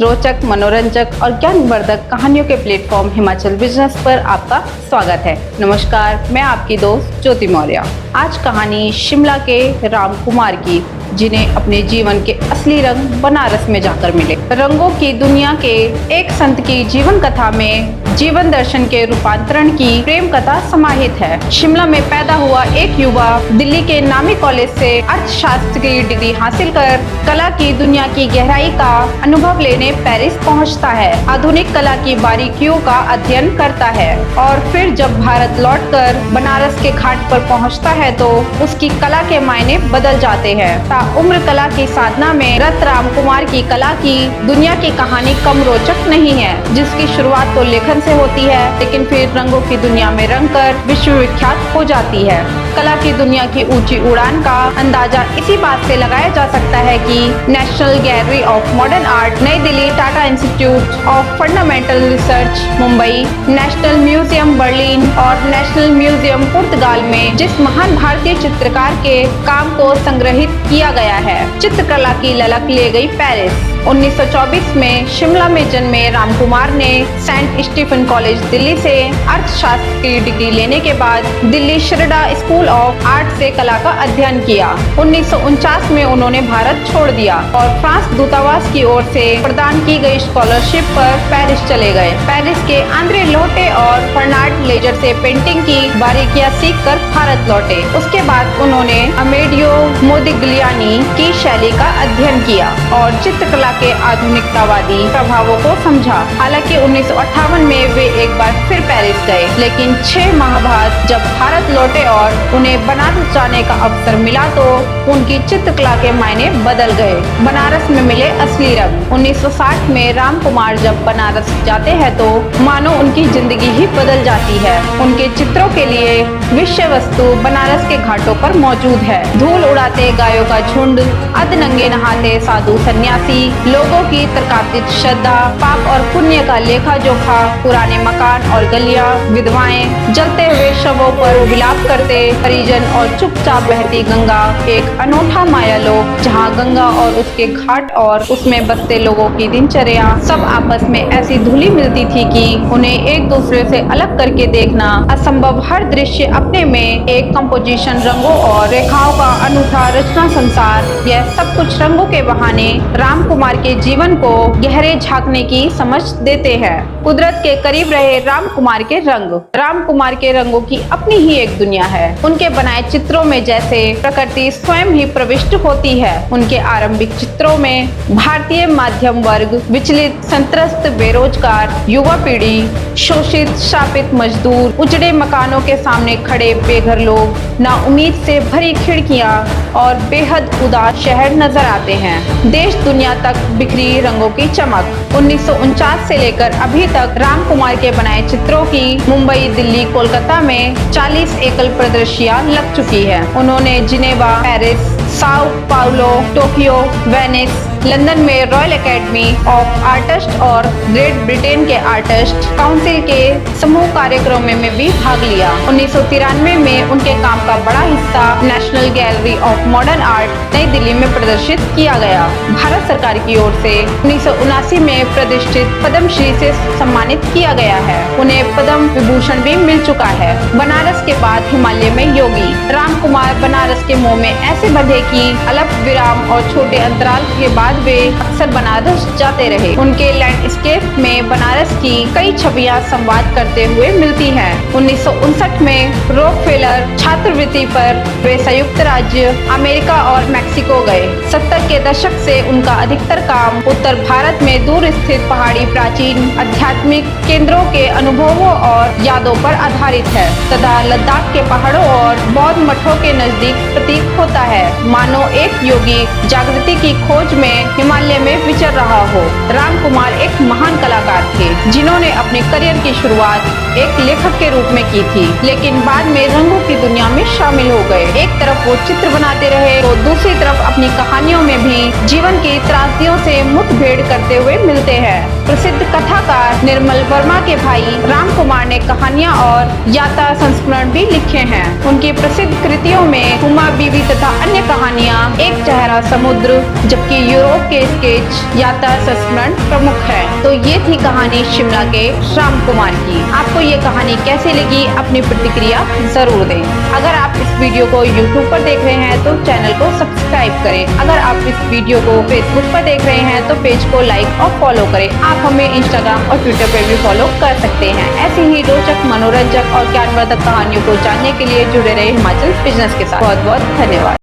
रोचक, मनोरंजक और ज्ञानवर्धक कहानियों के प्लेटफॉर्म हिमाचल बिजनेस पर आपका स्वागत है। नमस्कार, मैं आपकी दोस्त ज्योति मौर्य। आज कहानी शिमला के राम कुमार की, जिन्हें अपने जीवन के असली रंग बनारस में जाकर मिले। रंगों की दुनिया के एक संत की जीवन कथा में जीवन दर्शन के रूपांतरण की प्रेम कथा समाहित है। शिमला में पैदा हुआ एक युवा दिल्ली के नामी कॉलेज से अर्थशास्त्र की डिग्री हासिल कर कला की दुनिया की गहराई का अनुभव लेने पेरिस पहुंचता है। आधुनिक कला की बारीकियों का अध्ययन करता है और फिर जब भारत लौटकर बनारस के घाट पर पहुंचता है तो उसकी कला के मायने बदल जाते हैं। ताउम्र कला की साधना में रत राम कुमार की कला की दुनिया की कहानी कम रोचक नहीं है, जिसकी शुरुआत तो लेखन से होती है, लेकिन फिर रंगों की दुनिया में रंग कर विश्वविख्यात हो जाती है। कला की दुनिया की ऊंची उड़ान का अंदाजा इसी बात से लगाया जा सकता है कि national gallery of modern art New Delhi, Tata institute of fundamental research Mumbai, national museum Berlin और नेशनल म्यूजियम पुर्तगाल में जिस महान भारतीय चित्रकार के काम को संग्रहित किया गया है। चित्रकला की ललक ले गई पेरिस। 1924 में शिमला में जन्मे राम कुमार ने सेंट स्टीफन कॉलेज दिल्ली से अर्थशास्त्र की डिग्री लेने के बाद दिल्ली श्रीडा स्कूल ऑफ आर्ट से कला का अध्ययन किया। 1949 में उन्होंने भारत छोड़ दिया और फ्रांस दूतावास की ओर से प्रदान की गई स्कॉलरशिप पर पेरिस चले गए। पेरिस के आंद्रे लोटे और फर्नांड लेजर से पेंटिंग की बारीकियां सीखकर भारत लौटे। उसके बाद उन्होंने अमेडियो मोदिग्लियानी की शैली का अध्ययन किया और चित्रकला के आधुनिकतावादी प्रभावों को समझा। हालांकि 1958 में वे एक बार फिर पेरिस गए, लेकिन 6 माह बाद जब भारत लौटे और उन्हें बनारस जाने का अवसर मिला तो उनकी चित्रकला के मायने बदल गए। बनारस में मिले असली रंग। 1960 में राम कुमार जब बनारस जाते हैं तो मानो उनकी जिंदगी ही बदल जाती है। उनके चित्रों के लिए विषय वस्तु बनारस के घाटों पर मौजूद है। धूल उड़ाते गायों का झुंड, अधनंगे नहाते साधु सन्यासी, लोगों की तर्कातीत श्रद्धा, पाप और पुण्य का लेखा जोखा, पुराने मकान और गलियां, विधवाएं, जलते हुए शवों पर विलाप करते परिजन और चुपचाप बहती गंगा, एक अनोखा माया लोक जहां गंगा और उसके घाट और उसमें बसते लोगों की दिनचर्या सब आपस में ऐसी धुली मिलती थी कि उन्हें एक दूसरे से अलग करके देखना असंभव। हर दृश्य अपने में एक कंपोजिशन, रंगों और रेखाओं का अनूठा रचना संसार, यह सब कुछ रंगों के बहाने राम कुमार के जीवन को गहरे झांकने की समझ देते हैं। कुदरत के करीब रहे राम कुमार के रंग। राम कुमार के रंगों की अपनी ही एक दुनिया है। उनके बनाए चित्रों में जैसे प्रकृति स्वयं ही प्रविष्ट होती है। उनके आरंभिक चित्रों में भारतीय मध्यम वर्ग, विचलित, संत्रस्त, बेरोजगार युवा पीढ़ी, शोषित, शापित मजदूर, उजड़े मकानों के सामने खड़े बेघर लोग, नाउम्मीद से भरी खिड़कियां और बेहद उदास शहर नजर आते हैं। देश दुनिया तक बिखरी रंगों की चमक। 1949 से लेकर अभी तक राम कुमार के बनाए चित्रों की मुंबई, दिल्ली, कोलकाता में 40 एकल प्रदर्शनियां लग चुकी है। उन्होंने Geneva, Paris, Sao Paulo, Tokyo, Venice, London में रॉयल एकेडमी ऑफ आर्टिस्ट और ग्रेट ब्रिटेन के आर्टिस्ट काउंसिल के समूह कार्यक्रमों में भी भाग लिया। 1993 में उनके काम का बड़ा हिस्सा national gallery of modern art New Delhi में प्रदर्शित किया गया। भारत सरकार की ओर से 1979 में प्रतिष्ठित पद्मश्री से सम्मानित किया गया है। उन्हें पद्म विभूषण भी मिल चुका है। बनारस के बाद हिमालय में योगी राम कुमार बनारस के मुंह में ऐसे बंधे कि अल्प विराम और छोटे अंतराल के बाद वे अक्सर बनारस जाते रहे। उनके लैंडस्केप में बनारस की कई छवियां संवाद करते हुए मिलती हैं। 1959 में रॉकफेलर छात्रवृत्ति पर वे संयुक्त राज्य अमेरिका और मैक्सिको गए। 70 के दशक से उनका अधिकतर काम उत्तर भारत में दूर स्थित पहाड़ी प्राचीन आध्यात्मिक केंद्रों के अनुभवों और यादों पर आधारित है तथा लद्दाख के पहाड़ों और बौद्ध मठों के नजदीक प्रतीत होता है, मानो एक योगी जागृति की खोज में हिमालय में विचर रहा हो। राम कुमार एक महान कलाकार थे, जिन्होंने अपने करियर की शुरुआत एक लेखक के रूप में की थी, लेकिन बाद में रंगों की दुनिया में शामिल हो गए। एक तरफ वो चित्र बनाते रहे तो दूसरी तरफ अपनी कहानियों में भी जीवन की त्रासदियों से मुठभेड़ करते हुए मिलते हैं। प्रसिद्ध कथाकार निर्मल वर्मा के भाई राम कुमार ने कहानियाँ और यात्रा संस्मरण भी लिखे हैं। उनकी प्रसिद्ध कृतियों में हुमा बीवी तथा अन्य कहानियाँ, एक चेहरा समुद्र, जबकि यूरोप के स्केच, यात्रा संस्मरण प्रमुख है। तो ये थी कहानी शिमला के राम कुमार की। आपको ये कहानी कैसी लगी, अपनी प्रतिक्रिया जरूर दें। अगर आप इस वीडियो को YouTube पर देख रहे हैं तो चैनल को सब्सक्राइब करें। अगर आप इस वीडियो को Facebook पर देख रहे हैं तो पेज को लाइक और फॉलो करें। आप हमें Instagram और Twitter पर भी फॉलो कर सकते हैं। ऐसी ही रोचक, मनोरंजक और ज्ञानवर्धक कहानियों को जानने के लिए जुड़े रहे हिमाचल बिजनेस के साथ। बहुत बहुत धन्यवाद।